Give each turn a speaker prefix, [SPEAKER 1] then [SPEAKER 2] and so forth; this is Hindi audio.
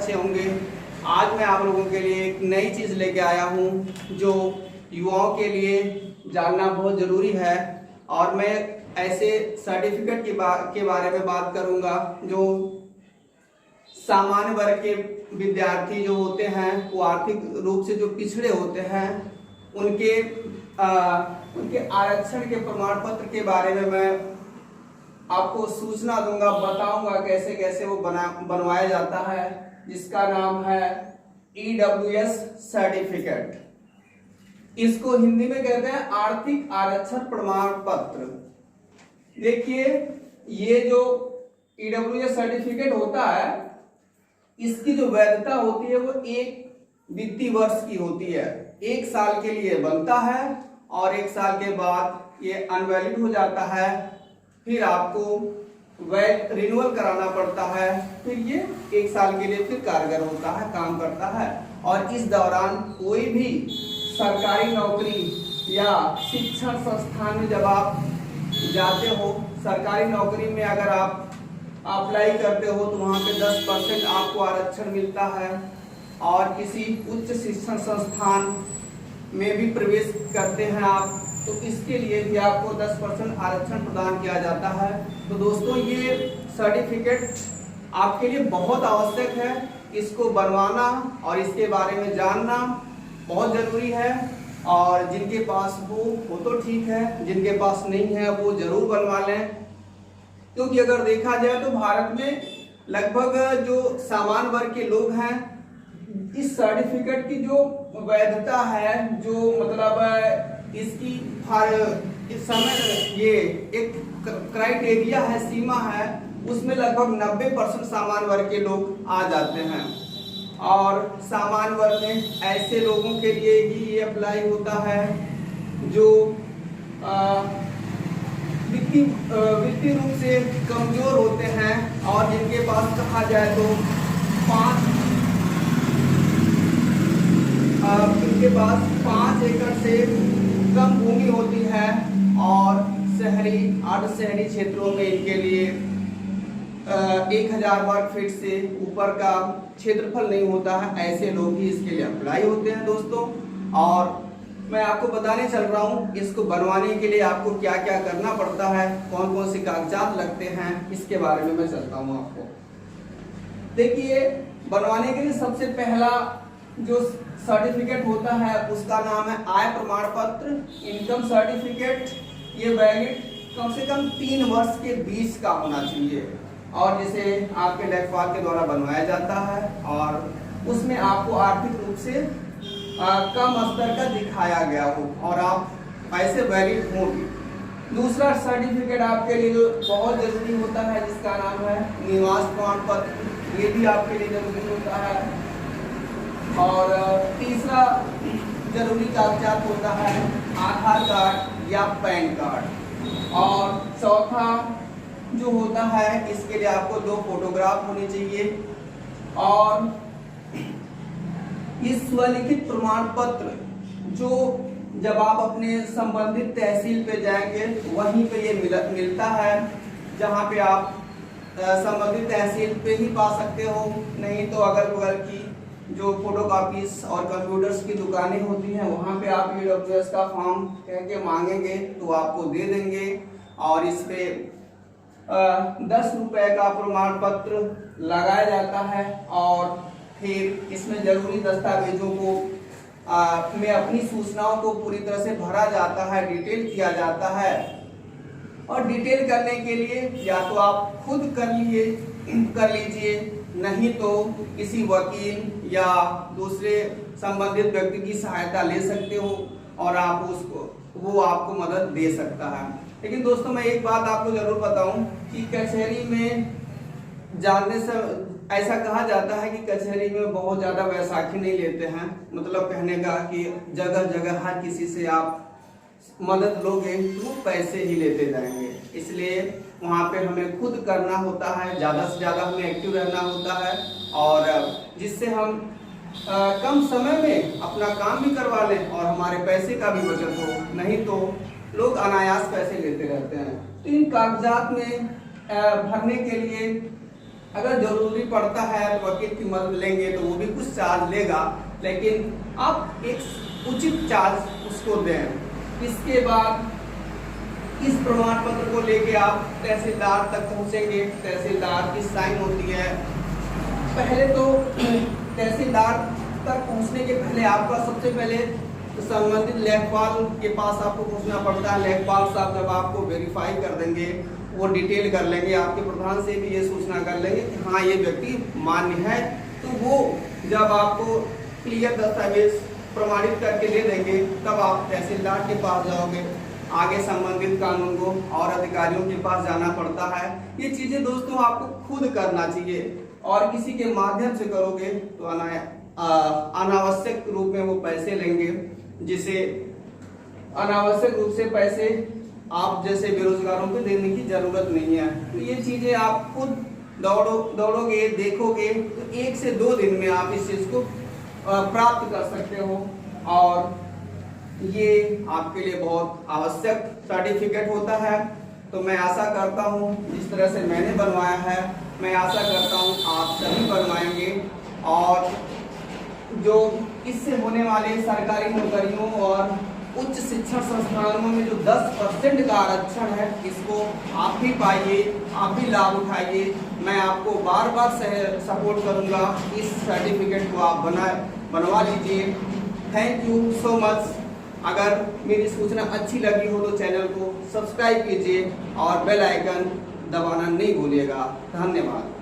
[SPEAKER 1] अच्छे होंगे। आज मैं आप लोगों के लिए एक नई चीज़ लेके आया हूँ जो युवाओं के लिए जानना बहुत ज़रूरी है। और मैं ऐसे सर्टिफिकेट के बारे में बात करूँगा जो सामान्य वर्ग के विद्यार्थी जो होते हैं, वो आर्थिक रूप से जो पिछड़े होते हैं, उनके आरक्षण के प्रमाण पत्र के बारे में मैं आपको सूचना दूंगा, बताऊंगा कैसे कैसे वो बनवाया जाता है, जिसका नाम है EWS सर्टिफिकेट। इसको हिंदी में कहते हैं आर्थिक आरक्षण प्रमाण पत्र। देखिए, ये जो EWS सर्टिफिकेट होता है, इसकी जो वैधता होती है वो एक वित्तीय वर्ष की होती है। 1 साल के लिए बनता है और 1 साल के बाद ये अनवैलिड हो जाता है। फिर आपको रिन्यूअल कराना पड़ता है, फिर ये 1 साल के लिए फिर कारगर होता है, काम करता है। और इस दौरान कोई भी सरकारी नौकरी या शिक्षण संस्थान में जब आप जाते हो, सरकारी नौकरी में अगर आप अप्लाई करते हो तो वहाँ पे 10% आपको आरक्षण मिलता है। और किसी उच्च शिक्षण संस्थान में भी प्रवेश करते हैं आप, तो इसके लिए भी आपको 10% आरक्षण प्रदान किया जाता है। तो दोस्तों, ये सर्टिफिकेट आपके लिए बहुत आवश्यक है। इसको बनवाना और इसके बारे में जानना बहुत ज़रूरी है। और जिनके पास वो तो ठीक है, जिनके पास नहीं है वो ज़रूर बनवा लें। क्योंकि अगर देखा जाए तो भारत में लगभग जो सामान्य वर्ग के लोग हैं, इस सर्टिफिकेट की जो वैधता है, जो मतलब इसकी इस समय ये एक क्राइटेरिया है, सीमा है, उसमें लगभग 90% सामान्य वर्ग के लोग आ जाते हैं। और सामान्य वर्ग में ऐसे लोगों के लिए ही ये अप्लाई होता है जो वित्तीय रूप से कमजोर होते हैं और जिनके पास कहा जाए तो इनके पास 5 एकड़ से कम भूमि होती है और शहरी अर्ध शहरी क्षेत्रों में इनके लिए 1000 वर्ग फीट से ऊपर का क्षेत्रफल नहीं होता है। ऐसे लोग ही इसके लिए अप्लाई होते हैं दोस्तों। और मैं आपको बताने चल रहा हूँ, इसको बनवाने के लिए आपको क्या क्या करना पड़ता है, कौन कौन से कागजात लगते हैं, इसके बारे में मैं चलता हूँ आपको। देखिए, बनवाने के लिए सबसे पहला जो सर्टिफिकेट होता है उसका नाम है आय प्रमाण पत्र, इनकम सर्टिफिकेट। ये वैलिड कम से कम 3 वर्ष के बीच का होना चाहिए और जिसे आपके लेखपाल के द्वारा बनवाया जाता है और उसमें आपको आर्थिक रूप से कम स्तर का दिखाया गया हो और आप ऐसे वैलिड होंगे। दूसरा सर्टिफिकेट आपके लिए जो बहुत जरूरी होता है, जिसका नाम है निवास प्रमाण पत्र, ये भी आपके लिए जरूरी होता है। और तीसरा जरूरी कागजात होता है आधार कार्ड या पैन कार्ड। और चौथा जो होता है, इसके लिए आपको 2 फोटोग्राफ होने चाहिए। और इस स्वलिखित प्रमाण पत्र जो जब आप अपने संबंधित तहसील पे जाएंगे वहीं पे ये मिलता है, जहाँ पे आप संबंधित तहसील पे ही पा सकते हो। नहीं तो अगल बगल की जो फोटोकॉपीज और कंप्यूटर्स की दुकानें होती हैं, वहाँ पे आप EWS का फॉर्म कह के मांगेंगे तो आपको दे देंगे। और इस पे 10 रुपए का प्रमाण पत्र लगाया जाता है। और फिर इसमें जरूरी दस्तावेजों को में अपनी सूचनाओं को पूरी तरह से भरा जाता है, डिटेल किया जाता है। और डिटेल करने के लिए या तो आप खुद कर लीजिए, नहीं तो किसी वकील या दूसरे संबंधित व्यक्ति की सहायता ले सकते हो और आप वो आपको मदद दे सकता है। लेकिन दोस्तों, मैं एक बात आपको जरूर बताऊं कि कचहरी में जाने से ऐसा कहा जाता है कि कचहरी में बहुत ज़्यादा बैसाखी नहीं लेते हैं। मतलब कहने का कि जगह जगह हर किसी से आप मदद लोगे तो पैसे ही लेते जाएंगे। इसलिए वहाँ पे हमें खुद करना होता है, ज़्यादा से ज़्यादा हमें एक्टिव रहना होता है और जिससे हम कम समय में अपना काम भी करवा लें और हमारे पैसे का भी बचत हो। नहीं तो लोग अनायास पैसे लेते रहते हैं। तो इन कागजात में भरने के लिए अगर जरूरी पड़ता है तो वकील की मदद लेंगे तो वो भी कुछ चार्ज लेगा, लेकिन आप एक उचित चार्ज उसको दें। इसके बाद इस प्रमाण पत्र को लेके आप तहसीलदार तक पहुंचेंगे। तहसीलदार की साइन होती है। पहले तो तहसीलदार तक पहुंचने के पहले आपका सबसे पहले संबंधित लेखपाल के पास आपको पहुंचना पड़ता है। लेखपाल साहब जब आपको वेरीफाई कर देंगे, वो डिटेल कर लेंगे, आपके प्रधान से भी ये सूचना कर लेंगे कि हाँ ये व्यक्ति मान्य है, तो वो जब आपको क्लियर दस्तावेज प्रमाणित करके दे देंगे तब आप तहसीलदार के पास जाओगे। आगे संबंधित कानून को और अधिकारियों के पास जाना पड़ता है। ये चीजें दोस्तों आपको खुद करना चाहिए, और किसी के माध्यम से करोगे तो अनावश्यक रूप में वो पैसे लेंगे, जिसे अनावश्यक रूप से पैसे आप जैसे बेरोजगारों को देने की जरूरत नहीं है। तो ये चीजें आप खुद दौड़ोगे देखोगे तो 1 से 2 दिन में आप इस चीज को प्राप्त कर सकते हो, और ये आपके लिए बहुत आवश्यक सर्टिफिकेट होता है। तो मैं आशा करता हूँ जिस तरह से मैंने बनवाया है, मैं आशा करता हूँ आप सभी बनवाएंगे, और जो इससे होने वाले सरकारी नौकरियों और उच्च शिक्षण संस्थानों में जो 10% का आरक्षण है, इसको आप भी पाइए, आप भी लाभ उठाइए। मैं आपको बार बार सपोर्ट करूंगा, इस सर्टिफिकेट को आप बनवा लीजिए। Thank you so much. अगर मेरी सूचना अच्छी लगी हो तो चैनल को सब्सक्राइब कीजिए और बेल आइकन दबाना नहीं भूलिएगा। धन्यवाद।